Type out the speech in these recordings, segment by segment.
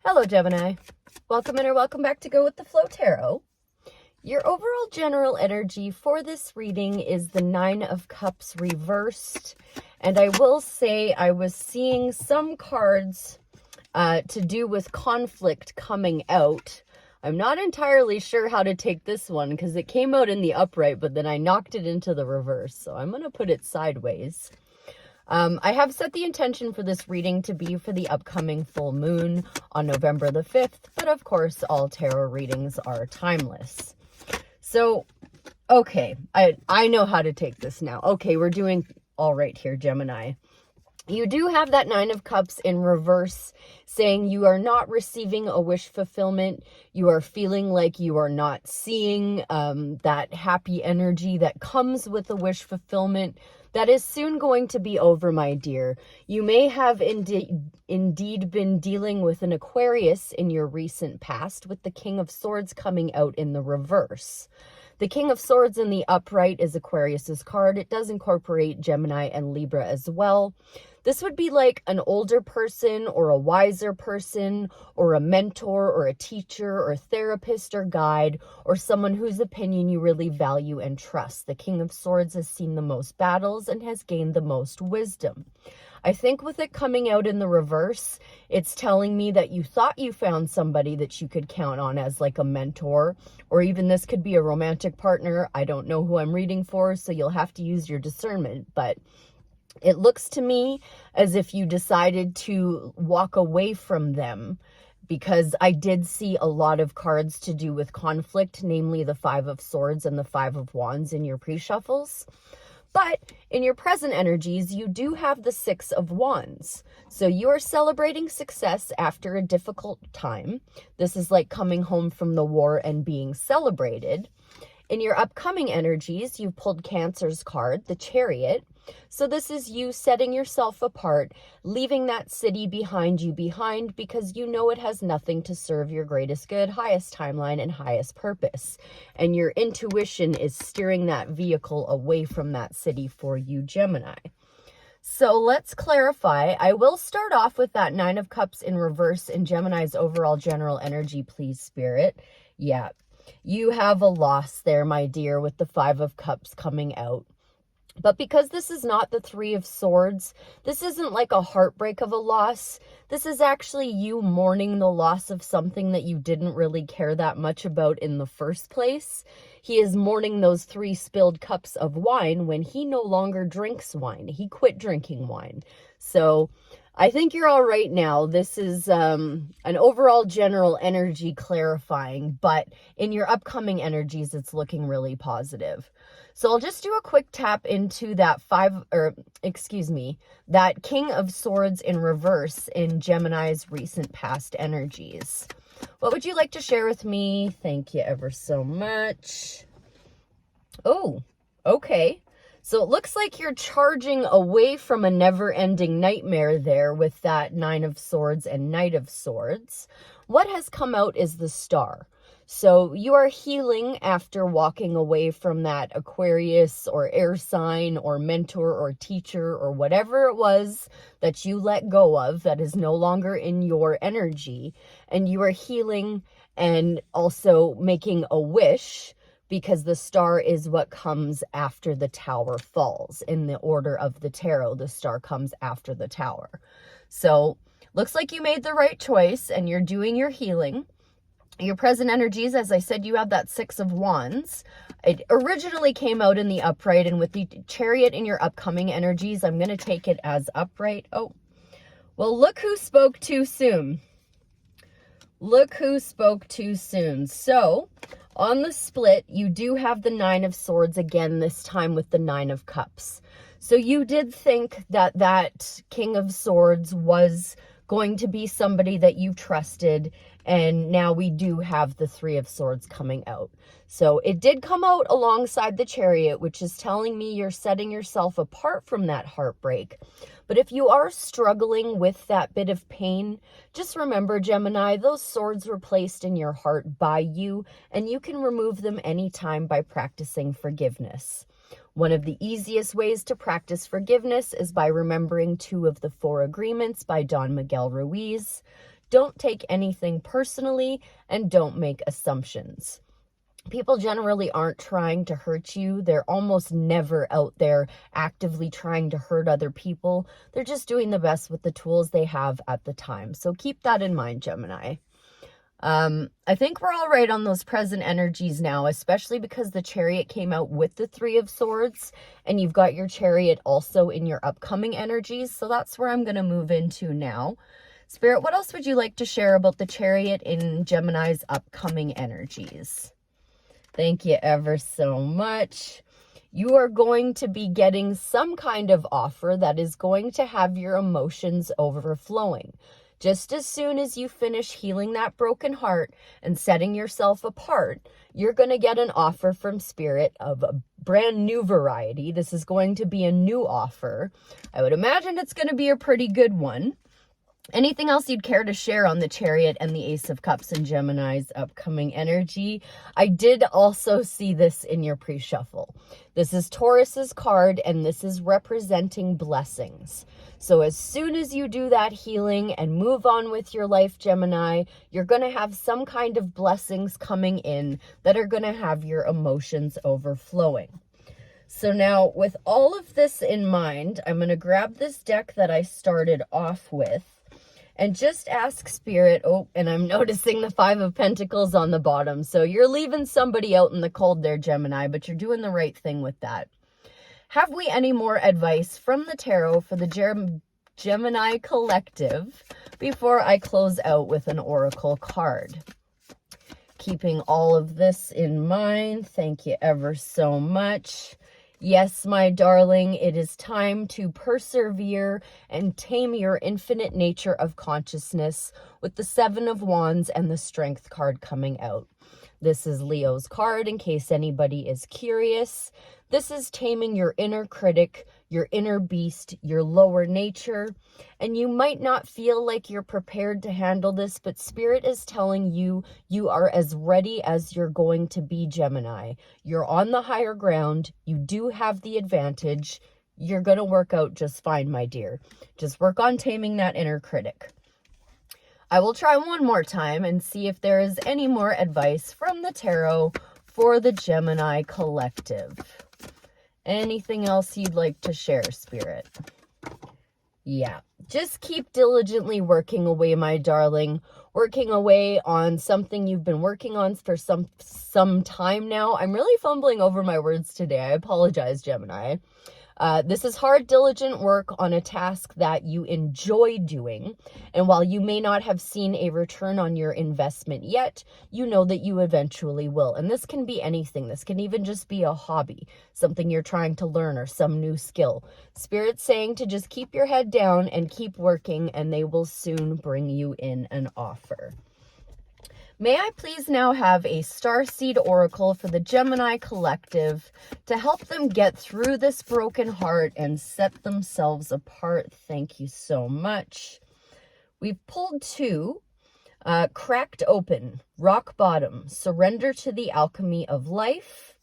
Hello, Gemini. Welcome in or welcome back to Go With The Flow Tarot. Your overall general energy for this reading is the Nine of Cups reversed. And I will say I was seeing some cards to do with conflict coming out. I'm not entirely sure how to take this one because it came out in the upright, but then I knocked it into the reverse. So I'm going to put it sideways. I have set the intention for this reading to be for the upcoming full moon on November the 5th, but of course all tarot readings are timeless. So, okay, I know how to take this now. Okay, we're doing all right here, Gemini. You do have that Nine of Cups in reverse, saying you are not receiving a wish fulfillment. You are feeling like you are not seeing that happy energy that comes with a wish fulfillment. That is soon going to be over, my dear. You may have indeed been dealing with an Aquarius in your recent past, with the King of Swords coming out in the reverse. The King of Swords in the upright is Aquarius's card. It does incorporate Gemini and Libra as well. This would be like an older person or a wiser person or a mentor or a teacher or therapist or guide or someone whose opinion you really value and trust. The King of Swords has seen the most battles and has gained the most wisdom. I think with it coming out in the reverse, it's telling me that you thought you found somebody that you could count on as like a mentor, or even this could be a romantic partner. I don't know who I'm reading for, so you'll have to use your discernment, but it looks to me as if you decided to walk away from them, because I did see a lot of cards to do with conflict, namely the Five of Swords and the Five of Wands in your pre-shuffles. But in your present energies, you do have the Six of Wands. So you are celebrating success after a difficult time. This is like coming home from the war and being celebrated. In your upcoming energies, you've pulled Cancer's card, the Chariot. So this is you setting yourself apart, leaving that city behind you because you know it has nothing to serve your greatest good, highest timeline, and highest purpose. And your intuition is steering that vehicle away from that city for you, Gemini. So let's clarify. I will start off with that Nine of Cups in reverse in Gemini's overall general energy, please, Spirit. Yeah, you have a loss there, my dear, with the Five of Cups coming out. But because this is not the Three of Swords, this isn't like a heartbreak of a loss. This is actually you mourning the loss of something that you didn't really care that much about in the first place. He is mourning those 3 spilled cups of wine when he no longer drinks wine. He quit drinking wine. So I think you're all right now. This is an overall general energy clarifying, but in your upcoming energies, it's looking really positive. So I'll just do a quick tap into that that King of Swords in reverse in Gemini's recent past energies. What would you like to share with me? Thank you ever so much. Oh, okay. So it looks like you're charging away from a never-ending nightmare there with that Nine of Swords and Knight of Swords. What has come out is the Star. So you are healing after walking away from that Aquarius or air sign or mentor or teacher or whatever it was that you let go of that is no longer in your energy. And you are healing and also making a wish, because the Star is what comes after the Tower falls. In the order of the tarot, the Star comes after the Tower. So looks like you made the right choice and you're doing your healing. Your present energies, as I said, you have that Six of Wands. It originally came out in the upright, and with the Chariot in your upcoming energies, I'm going to take it as upright. Oh, well, look who spoke too soon. Look who spoke too soon. So on the split, you do have the Nine of Swords again, this time with the Nine of Cups. So you did think that that King of Swords was going to be somebody that you trusted, and now we do have the Three of Swords coming out. So it did come out alongside the Chariot, which is telling me you're setting yourself apart from that heartbreak. But if you are struggling with that bit of pain, just remember, Gemini, those swords were placed in your heart by you, and you can remove them anytime by practicing forgiveness. One of the easiest ways to practice forgiveness is by remembering 2 of the 4 agreements by Don Miguel Ruiz. don't take anything personally and don't make assumptions. People generally aren't trying to hurt you. They're almost never out there actively trying to hurt other people. They're just doing the best with the tools they have at the time. So keep that in mind, Gemini. I think we're all right on those present energies now, especially because the Chariot came out with the Three of Swords, and you've got your Chariot also in your upcoming energies. So that's where I'm going to move into now. Spirit, what else would you like to share about the Chariot in Gemini's upcoming energies? Thank you ever so much. You are going to be getting some kind of offer that is going to have your emotions overflowing. Just as soon as you finish healing that broken heart and setting yourself apart, you're going to get an offer from Spirit of a brand new variety. This is going to be a new offer. I would imagine it's going to be a pretty good one. Anything else you'd care to share on the Chariot and the Ace of Cups in Gemini's upcoming energy? I did also see this in your pre-shuffle. This is Taurus's card, and this is representing blessings. So as soon as you do that healing and move on with your life, Gemini, you're going to have some kind of blessings coming in that are going to have your emotions overflowing. So now, with all of this in mind, I'm going to grab this deck that I started off with and just ask Spirit. Oh, and I'm noticing the Five of Pentacles on the bottom. So you're leaving somebody out in the cold there, Gemini, but you're doing the right thing with that. Have we any more advice from the tarot for the Gemini collective before I close out with an oracle card? Keeping all of this in mind, thank you ever so much. Yes, my darling, it is time to persevere and tame your infinite nature of consciousness with the Seven of Wands and the Strength card coming out. This is Leo's card in case anybody is curious. This is taming your inner critic, your inner beast, your lower nature. And you might not feel like you're prepared to handle this, but Spirit is telling you you are as ready as you're going to be, Gemini. You're on the higher ground. You do have the advantage. You're going to work out just fine, my dear. Just work on taming that inner critic. I will try one more time and see if there is any more advice from the tarot for the Gemini collective. Anything else you'd like to share, Spirit? Yeah, just keep diligently working away, my darling. Working away on something you've been working on for some time now. I'm really fumbling over my words today. I apologize, Gemini. This is hard, diligent work on a task that you enjoy doing. And while you may not have seen a return on your investment yet, you know that you eventually will. And this can be anything. This can even just be a hobby, something you're trying to learn or some new skill. Spirit's saying to just keep your head down and keep working, and they will soon bring you in an offer. May I please now have a Starseed Oracle for the Gemini collective to help them get through this broken heart and set themselves apart? Thank you so much. We've pulled two. Cracked open, rock bottom, surrender to the alchemy of life.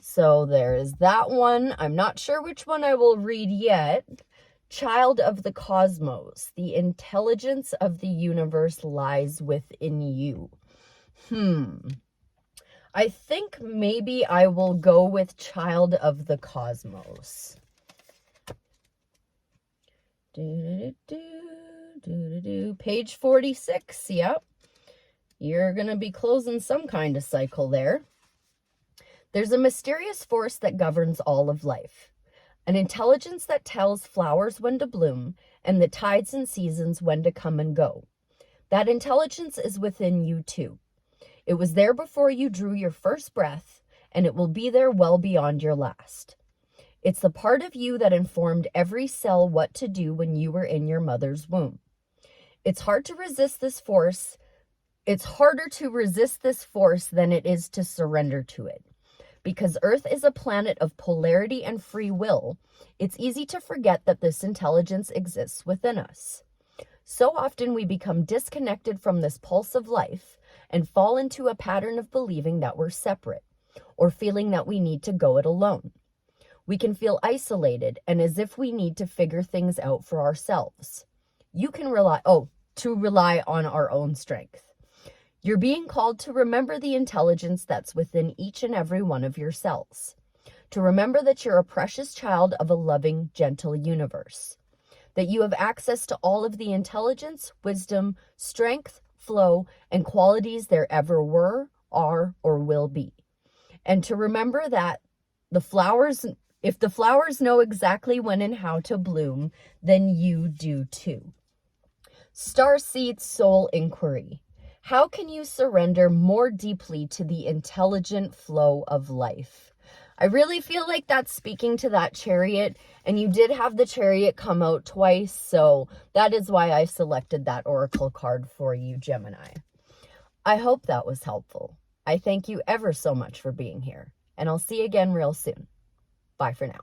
So there is that one. I'm not sure which one I will read yet. Child of the cosmos, the intelligence of the universe lies within you. I think maybe I will go with Child of the Cosmos. Page 46, yep. You're going to be closing some kind of cycle there. There's a mysterious force that governs all of life. An intelligence that tells flowers when to bloom and the tides and seasons when to come and go. That intelligence is within you too. It was there before you drew your first breath, and it will be there well beyond your last. It's the part of you that informed every cell what to do when you were in your mother's womb. It's hard to resist this force. It's harder to resist this force than it is to surrender to it. Because Earth is a planet of polarity and free will, it's easy to forget that this intelligence exists within us. So often we become disconnected from this pulse of life and fall into a pattern of believing that we're separate or feeling that we need to go it alone. We can feel isolated and as if we need to figure things out for ourselves. You can rely, to rely on our own strength. You're being called to remember the intelligence that's within each and every one of your cells. To remember that you're a precious child of a loving, gentle universe. That you have access to all of the intelligence, wisdom, strength, flow, and qualities there ever were, are, or will be. And to remember that if the flowers know exactly when and how to bloom, then you do too. Starseed Soul Inquiry. How can you surrender more deeply to the intelligent flow of life? I really feel like that's speaking to that chariot, and you did have the chariot come out twice, so that is why I selected that oracle card for you, Gemini. I hope that was helpful. I thank you ever so much for being here, and I'll see you again real soon. Bye for now.